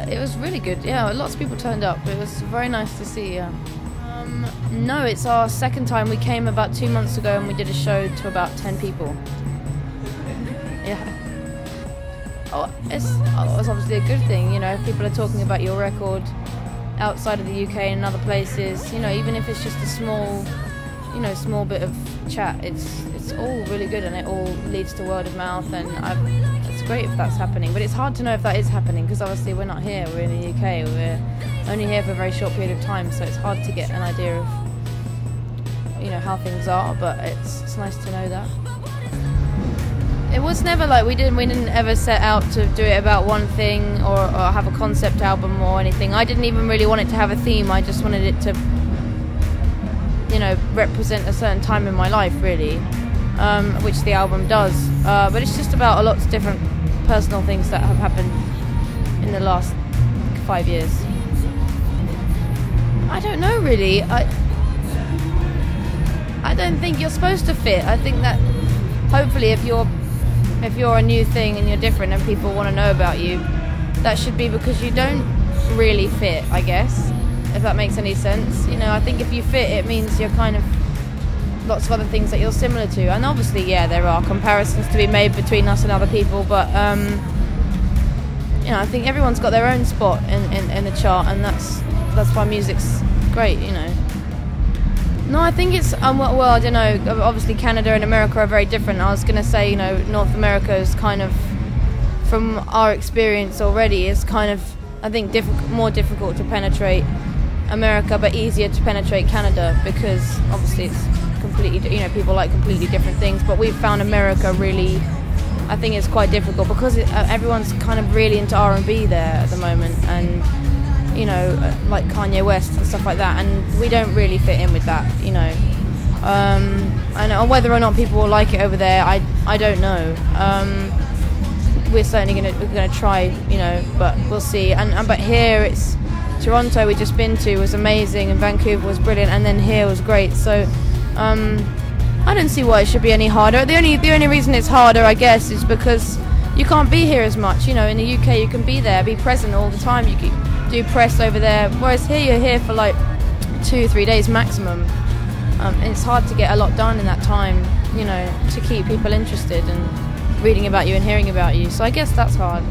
It was really good. Yeah, lots of people turned up. It was very nice to see. Yeah. No, it's our second time. We came about 2 months ago and we did a show to about 10 people. Yeah. Oh, it's obviously a good thing, you know, if people are talking about your record outside of the UK and other places, you know, even if it's just a small, you know, small bit of chat, it's all really good and it all leads to word of mouth, and it's great if that's happening. But it's hard to know if that is happening because obviously we're not here, we're in the UK, we're only here for a very short period of time, so it's hard to get an idea of, you know, how things are, but it's nice to know that. It was never like we didn't ever set out to do it about one thing or have a concept album or anything. I didn't even really want it to have a theme. I just wanted it to, you know, represent a certain time in my life, really, which the album does. But it's just about lots of different personal things that have happened in the last 5 years. I don't know, really. I don't think you're supposed to fit. I think that hopefully if you're a new thing and you're different and people want to know about you, that should be because you don't really fit, I guess, if that makes any sense. You know, I think if you fit, it means you're kind of lots of other things that you're similar to. And obviously, yeah, there are comparisons to be made between us and other people, but you know, I think everyone's got their own spot in the chart, and that's why music's great, you know. No, I think it's, well, I don't know, obviously Canada and America are very different. I was going to say, you know, North America is kind of, from our experience already, is kind of, I think, more difficult to penetrate America, but easier to penetrate Canada, because obviously it's completely, you know, people like completely different things, but we've found America really, I think it's quite difficult, because everyone's kind of really into R&B there at the moment, and you know, like Kanye West and stuff like that, and we don't really fit in with that, you know. And whether or not people will like it over there, I don't know. We're certainly gonna try, you know, but we'll see. But here it's Toronto. We just been to was amazing, and Vancouver was brilliant, and then here was great. So I don't see why it should be any harder. The only reason it's harder, I guess, is because you can't be here as much. You know, in the UK you can be there, be present all the time. You can do press over there, whereas here you're here for like 2-3 days maximum, and it's hard to get a lot done in that time, you know, to keep people interested and reading about you and hearing about you. So I guess that's hard.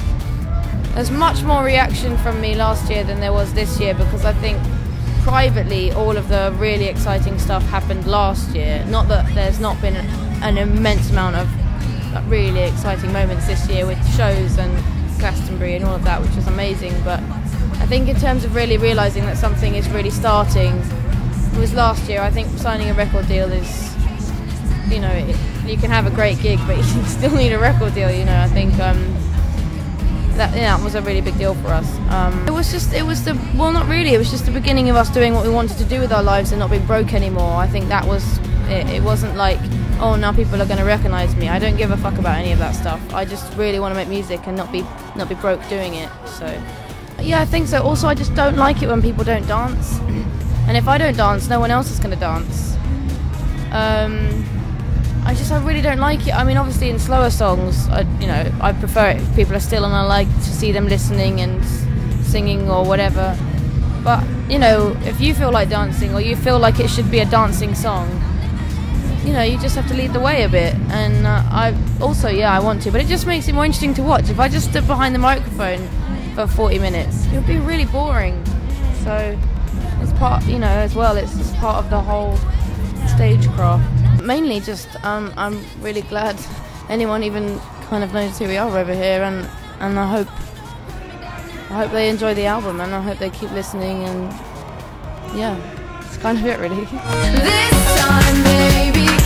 There's much more reaction from me last year than there was this year, because I think privately all of the really exciting stuff happened last year. Not that there's not been an immense amount of really exciting moments this year with shows and Glastonbury and all of that, which is amazing, but I think in terms of really realising that something is really starting, it was last year. I think signing a record deal is, you know, you can have a great gig, but you still need a record deal, you know. I think that was a really big deal for us. It was just the beginning of us doing what we wanted to do with our lives and not being broke anymore. I think that was it. It wasn't like, oh, now people are going to recognise me. I don't give a fuck about any of that stuff. I just really want to make music and not be broke doing it. So yeah, I think so. Also, I just don't like it when people don't dance, and if I don't dance, no one else is going to dance. I really don't like it. I mean, obviously in slower songs, I prefer it if people are still, and I like to see them listening and singing or whatever. But, you know, if you feel like dancing, or you feel like it should be a dancing song, you know, you just have to lead the way a bit. And I want to, but it just makes it more interesting to watch. If I just stood behind the microphone for 40 minutes, it would be really boring. So it's part, you know, as well, it's just part of the whole stagecraft. Mainly just, I'm really glad anyone even kind of knows who we are over here, and I hope they enjoy the album, and I hope they keep listening, and yeah, it's kind of it really. This time, baby.